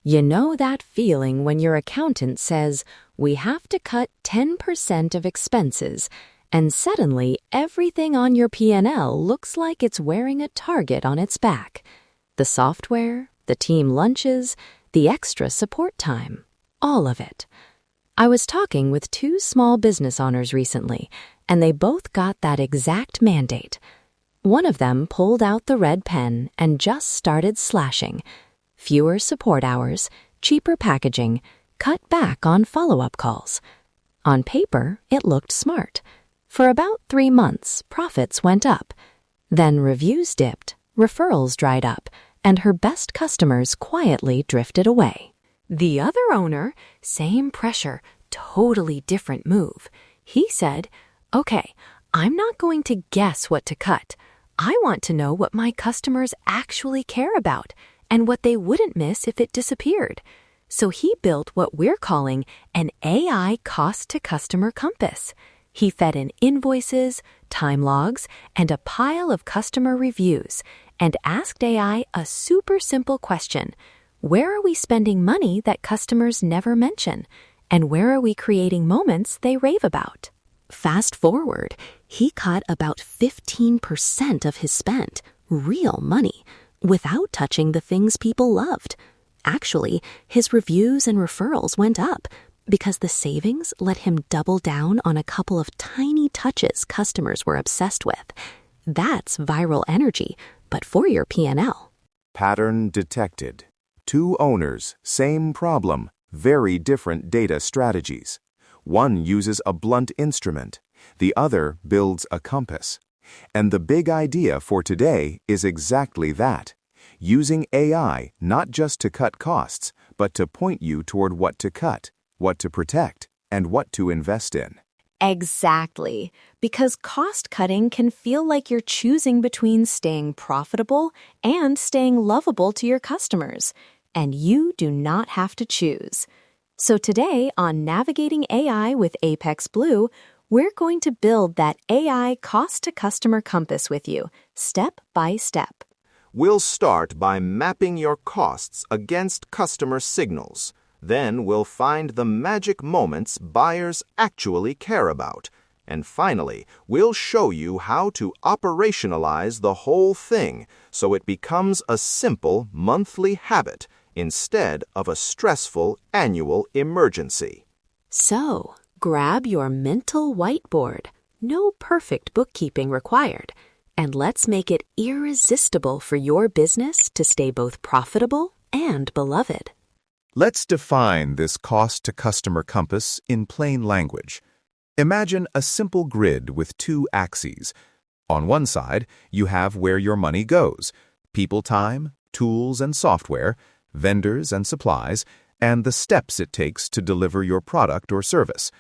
You know that feeling when your accountant says, "We have to cut 10% of expenses," and suddenly everything on your P&L looks like it's wearing a target on its back. The software, the team lunches, the extra support time, all of it. I was talking with two small business owners recently, and they both got that exact mandate. One of them pulled out the red pen and just started slashing. Fewer support hours, cheaper packaging, cut back on follow-up calls. On paper, it looked smart. For about 3 months, profits went up. Then reviews dipped, referrals dried up, and her best customers quietly drifted away. The other owner, same pressure, totally different move. He said, "Okay, I'm not going to guess what to cut. I want to know what my customers actually care about and what they wouldn't miss if it disappeared." So he built what we're calling an AI cost-to-customer compass. He fed in invoices, time logs, and a pile of customer reviews, and asked AI a super simple question. Where are we spending money that customers never mention? And where are we creating moments they rave about? Fast forward, he cut about 15% of his spend, real money, without touching the things people loved. Actually, his reviews and referrals went up because the savings let him double down on a couple of tiny touches customers were obsessed with. That's viral energy, but for your P&L. Pattern detected. 2 owners, same problem, very different data strategies. One uses a blunt instrument, the other builds a compass. And the big idea for today is exactly that. Using AI not just to cut costs, but to point you toward what to cut, what to protect, and what to invest in. Exactly, because cost cutting can feel like you're choosing between staying profitable and staying lovable to your customers, and you do not have to choose. So today on Navigating AI with Apex Blue, we're going to build that AI cost-to-customer compass with you, step by step. We'll start by mapping your costs against customer signals. Then we'll find the magic moments buyers actually care about. And finally, we'll show you how to operationalize the whole thing so it becomes a simple monthly habit instead of a stressful annual emergency. So, grab your mental whiteboard, no perfect bookkeeping required, and let's make it irresistible for your business to stay both profitable and beloved. Let's define this cost-to-customer compass in plain language. Imagine a simple grid with 2 axes. On one side, you have where your money goes: people time, tools and software, vendors and supplies, and the steps it takes to deliver your product or service.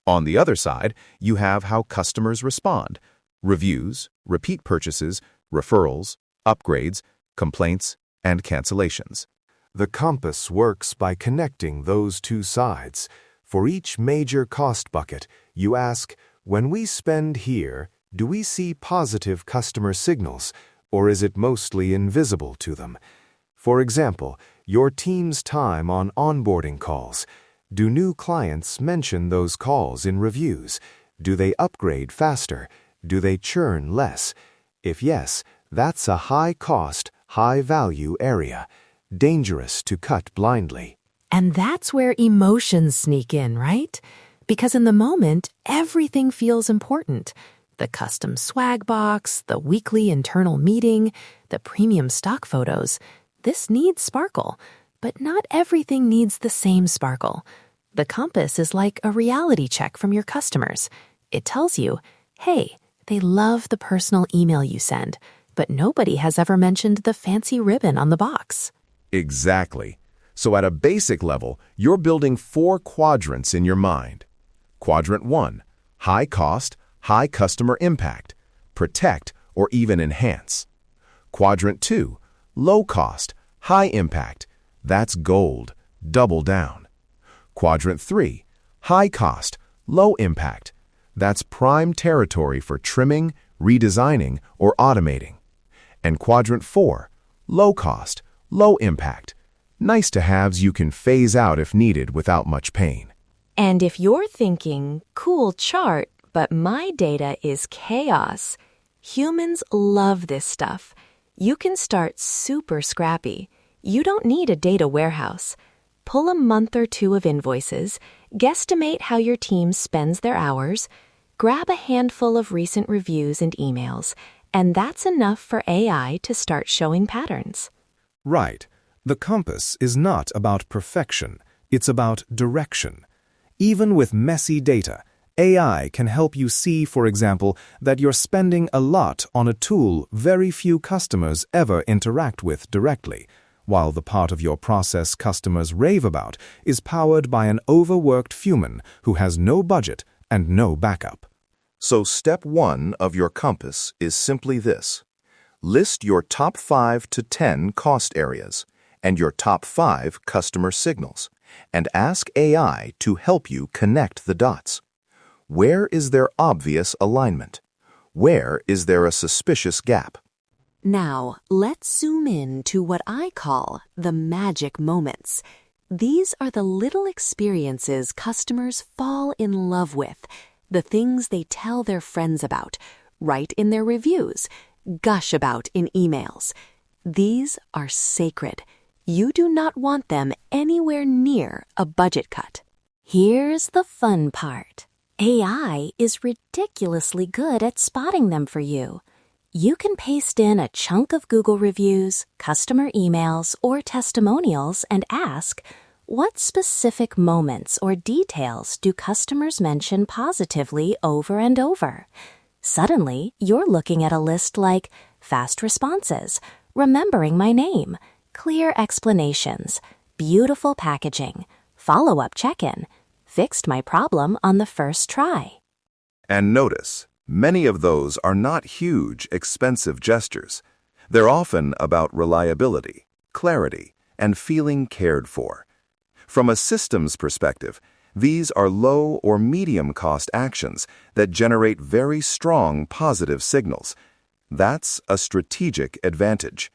On the other side, you have how customers respond: reviews, repeat purchases, referrals, upgrades, complaints, and cancellations. The compass works by connecting those 2 sides. For each major cost bucket, you ask, when we spend here, do we see positive customer signals, or is it mostly invisible to them? For example, your team's time on onboarding calls. Do new clients mention those calls in reviews? Do they upgrade faster? Do they churn less? If yes, that's a high-cost, high-value area. Dangerous to cut blindly. And that's where emotions sneak in, right? Because in the moment, everything feels important. The custom swag box, the weekly internal meeting, the premium stock photos. This needs sparkle, but not everything needs the same sparkle. The compass is like a reality check from your customers. It tells you, hey, they love the personal email you send, but nobody has ever mentioned the fancy ribbon on the box. Exactly. So at a basic level, you're building 4 quadrants in your mind. Quadrant 1, high cost, high customer impact, protect or even enhance. Quadrant 2, low cost, high impact, that's gold, double down. Quadrant 3, high cost, low impact, that's prime territory for trimming, redesigning, or automating. And Quadrant 4, low cost, low impact, Nice-to-haves you can phase out if needed without much pain. And if you're thinking, cool chart, but my data is chaos, humans love this stuff. You can start super scrappy. You don't need a data warehouse. Pull a month or two of invoices, guesstimate how your team spends their hours, grab a handful of recent reviews and emails, and that's enough for AI to start showing patterns. Right. The compass is not about perfection, it's about direction. Even with messy data, AI can help you see, for example, that you're spending a lot on a tool very few customers ever interact with directly, while the part of your process customers rave about is powered by an overworked human who has no budget and no backup. So step 1 of your compass is simply this. List your top 5 to 10 cost areas and your top 5 customer signals, and ask AI to help you connect the dots. Where is there obvious alignment? Where is there a suspicious gap? Now, let's zoom in to what I call the magic moments. These are the little experiences customers fall in love with, the things they tell their friends about, write in their reviews, gush about in emails. These are sacred. You do not want them anywhere near a budget cut. Here's the fun part. AI is ridiculously good at spotting them for you. You can paste in a chunk of Google reviews, customer emails, or testimonials and ask, what specific moments or details do customers mention positively over and over? Suddenly, you're looking at a list like fast responses, remembering my name, clear explanations, beautiful packaging, follow-up check-in, fixed my problem on the first try. And notice, many of those are not huge, expensive gestures. They're often about reliability, clarity, and feeling cared for. From a systems perspective, these are low or medium-cost actions that generate very strong positive signals. That's a strategic advantage.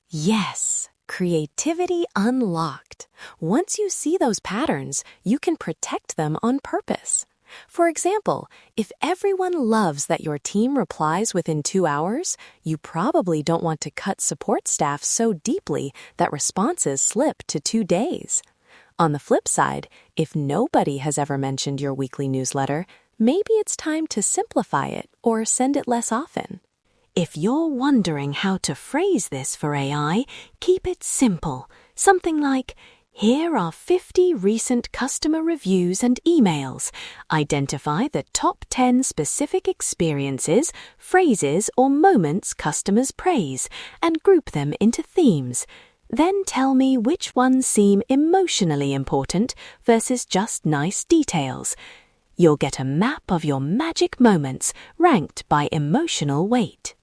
Yes, creativity unlocked. Once you see those patterns, you can protect them on purpose. For example, if everyone loves that your team replies within 2 hours, you probably don't want to cut support staff so deeply that responses slip to 2 days. On the flip side, if nobody has ever mentioned your weekly newsletter, maybe it's time to simplify it or send it less often. If you're wondering how to phrase this for AI, keep it simple. Something like, here are 50 recent customer reviews and emails. Identify the top 10 specific experiences, phrases, or moments customers praise, and group them into themes. Then tell me which ones seem emotionally important versus just nice details. You'll get a map of your magic moments ranked by emotional weight.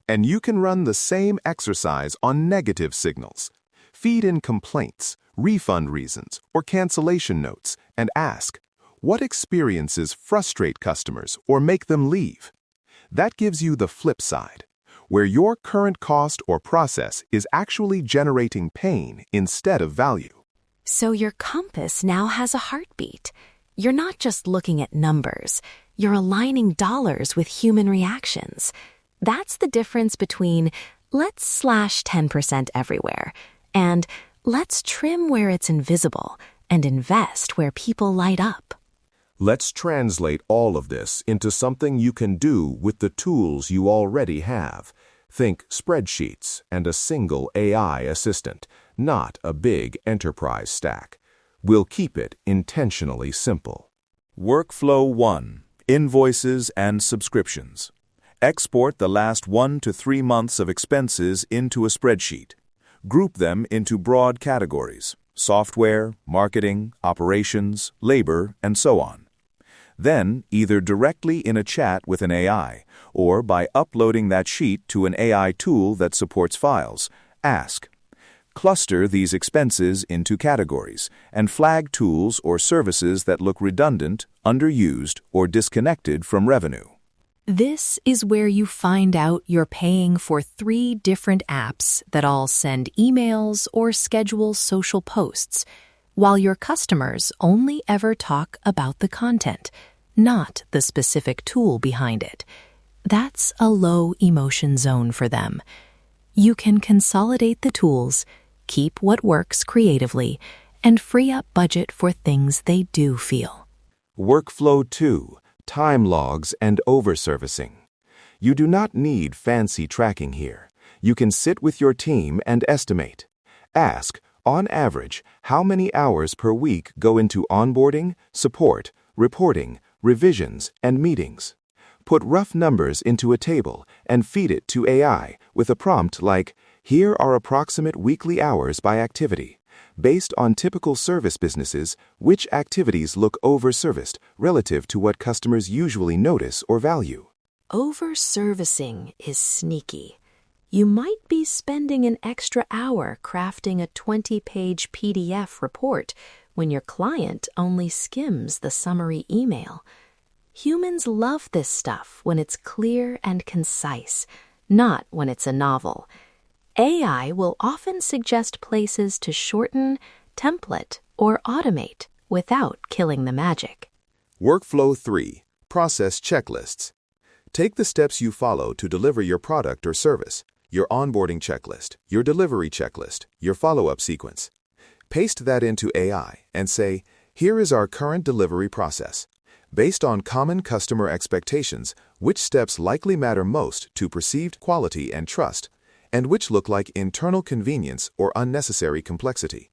And you can run the same exercise on negative signals. Feed in complaints, refund reasons, or cancellation notes, and ask, what experiences frustrate customers or make them leave? That gives you the flip side, where your current cost or process is actually generating pain instead of value. So your compass now has a heartbeat. You're not just looking at numbers. You're aligning dollars with human reactions. That's the difference between let's slash 10% everywhere and let's trim where it's invisible and invest where people light up. Let's translate all of this into something you can do with the tools you already have. Think spreadsheets and a single AI assistant, not a big enterprise stack. We'll keep it intentionally simple. Workflow 1. Invoices and subscriptions. Export the last 1 to 3 months of expenses into a spreadsheet. Group them into broad categories: software, marketing, operations, labor, and so on. Then, either directly in a chat with an AI or by uploading that sheet to an AI tool that supports files, ask, cluster these expenses into categories and flag tools or services that look redundant, underused, or disconnected from revenue. This is where you find out you're paying for 3 different apps that all send emails or schedule social posts, while your customers only ever talk about the content, not the specific tool behind it. That's a low emotion zone for them. You can consolidate the tools, keep what works creatively, and free up budget for things they do feel. Workflow 2. Time logs and overservicing. You do not need fancy tracking here. You can sit with your team and estimate. Ask, on average, how many hours per week go into onboarding, support, reporting, revisions, and meetings. Put rough numbers into a table and feed it to AI with a prompt like, "Here are approximate weekly hours by activity. Based on typical service businesses, which activities look overserviced relative to what customers usually notice or value?" Overservicing is sneaky. You might be spending an extra hour crafting a 20-page PDF report when your client only skims the summary email. Humans love this stuff when it's clear and concise, not when it's a novel. AI will often suggest places to shorten, template, or automate without killing the magic. Workflow 3. Process checklists. Take the steps you follow to deliver your product or service, your onboarding checklist, your delivery checklist, your follow-up sequence. Paste that into AI and say, "Here is our current delivery process. Based on common customer expectations, which steps likely matter most to perceived quality and trust, and which look like internal convenience or unnecessary complexity?"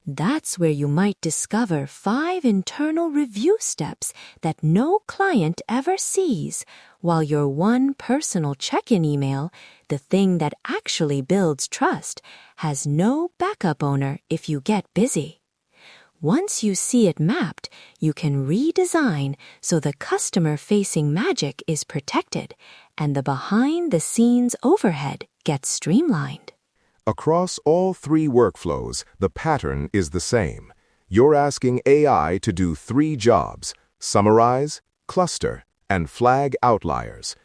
That's where you might discover 5 internal review steps that no client ever sees, while your one personal check-in email, the thing that actually builds trust, has no backup owner if you get busy. Once you see it mapped, you can redesign so the customer-facing magic is protected and the behind-the-scenes overhead gets streamlined. Across all 3 workflows, the pattern is the same. You're asking AI to do 3 jobs: summarize, cluster, and flag outliers.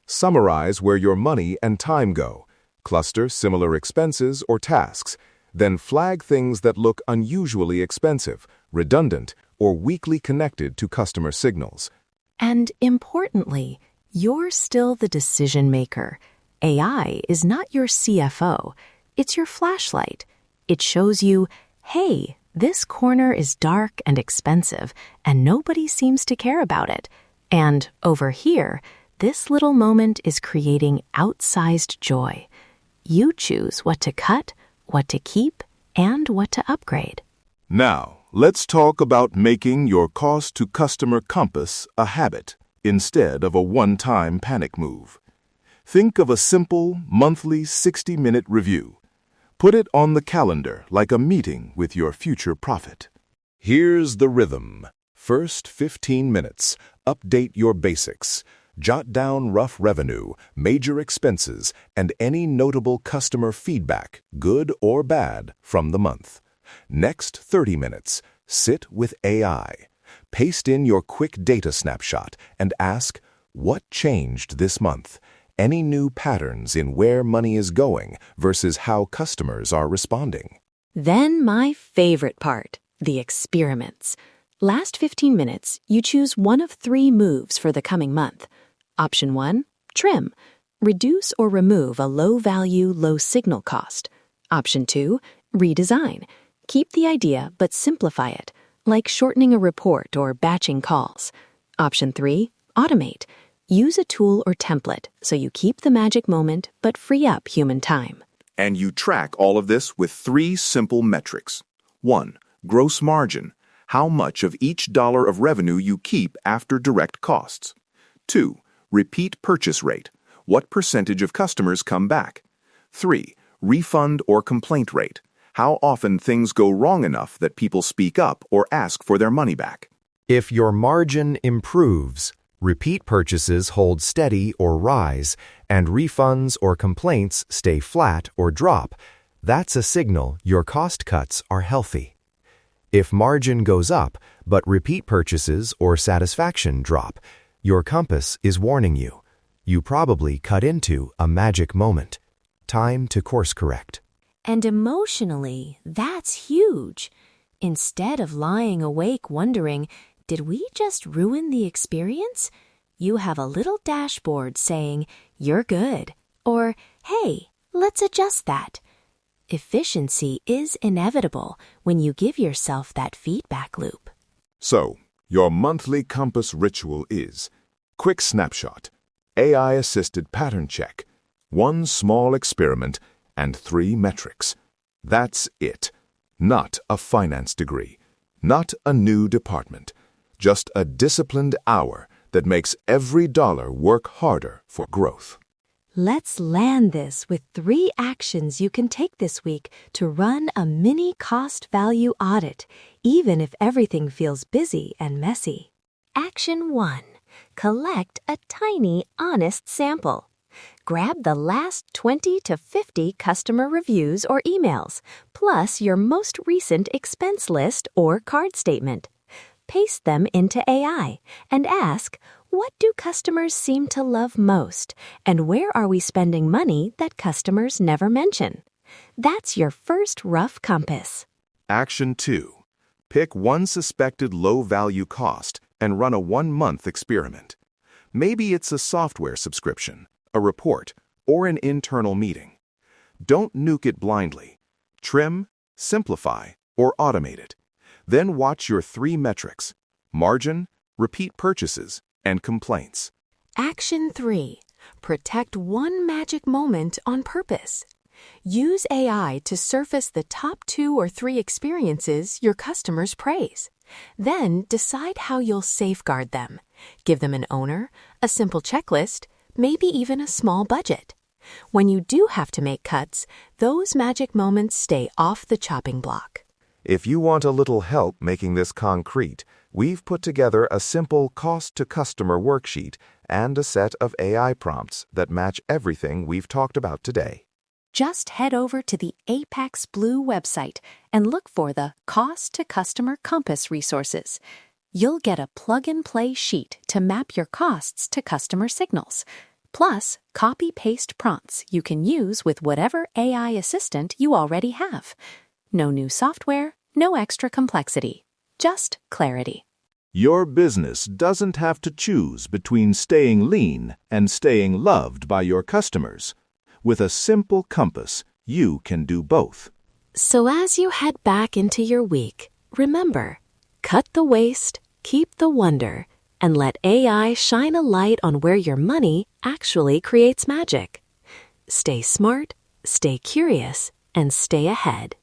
Summarize where your money and time go. Cluster similar expenses or tasks. Then flag things that look unusually expensive, redundant, or weakly connected to customer signals. And importantly, you're still the decision maker. AI is not your CFO. It's your flashlight. It shows you, hey, this corner is dark and expensive, and nobody seems to care about it. And over here, this little moment is creating outsized joy. You choose what to cut, what to keep, and what to upgrade. Now, let's talk about making your cost-to-customer compass a habit instead of a one-time panic move. Think of a simple, monthly 60-minute review. Put it on the calendar like a meeting with your future profit. Here's the rhythm. First 15 minutes, update your basics. Jot down rough revenue, major expenses, and any notable customer feedback, good or bad, from the month. Next 30 minutes, sit with AI. Paste in your quick data snapshot and ask, what changed this month? Any new patterns in where money is going versus how customers are responding? Then my favorite part, the experiments. Last 15 minutes, you choose one of 3 moves for the coming month. Option 1, trim. Reduce or remove a low-value, low-signal cost. Option 2, redesign. Keep the idea but simplify it, like shortening a report or batching calls. Option 3, automate. Use a tool or template so you keep the magic moment but free up human time. And you track all of this with 3 simple metrics. 1, gross margin. How much of each dollar of revenue you keep after direct costs. 2, repeat purchase rate. What percentage of customers come back? 3, refund or complaint rate. How often things go wrong enough that people speak up or ask for their money back. If your margin improves, repeat purchases hold steady or rise, and refunds or complaints stay flat or drop, that's a signal your cost cuts are healthy. If margin goes up, but repeat purchases or satisfaction drop, your compass is warning you. You probably cut into a magic moment. Time to course correct. And emotionally, that's huge. Instead of lying awake wondering, did we just ruin the experience? You have a little dashboard saying, you're good, or, hey, let's adjust that. Efficiency is inevitable when you give yourself that feedback loop. So, your monthly compass ritual is quick snapshot, AI-assisted pattern check, one small experiment, and 3 metrics. That's it. Not a finance degree, not a new department, just a disciplined hour that makes every dollar work harder for growth. Let's land this with 3 actions you can take this week to run a mini cost-value audit, even if everything feels busy and messy. Action 1. Collect a tiny, honest sample. Grab the last 20 to 50 customer reviews or emails, plus your most recent expense list or card statement. Paste them into AI and ask, what do customers seem to love most, and where are we spending money that customers never mention? That's your first rough compass. Action 2. Pick one suspected low-value cost and run a 1-month experiment. Maybe it's a software subscription, a report, or an internal meeting. Don't nuke it blindly. Trim, simplify, or automate it. Then watch your 3 metrics: margin, repeat purchases, and complaints. Action 3. Protect one magic moment on purpose. Use AI to surface the top 2 or 3 experiences your customers praise. Then decide how you'll safeguard them. Give them an owner, a simple checklist, maybe even a small budget. When you do have to make cuts, those magic moments stay off the chopping block. If you want a little help making this concrete, we've put together a simple cost-to-customer worksheet and a set of AI prompts that match everything we've talked about today. Just head over to the Apex Blue website and look for the Cost to Customer Compass resources. You'll get a plug-and-play sheet to map your costs to customer signals, plus copy-paste prompts you can use with whatever AI assistant you already have. No new software, no extra complexity, just clarity. Your business doesn't have to choose between staying lean and staying loved by your customers. With a simple compass, you can do both. So as you head back into your week, remember, cut the waste, keep the wonder, and let AI shine a light on where your money actually creates magic. Stay smart, stay curious, and stay ahead.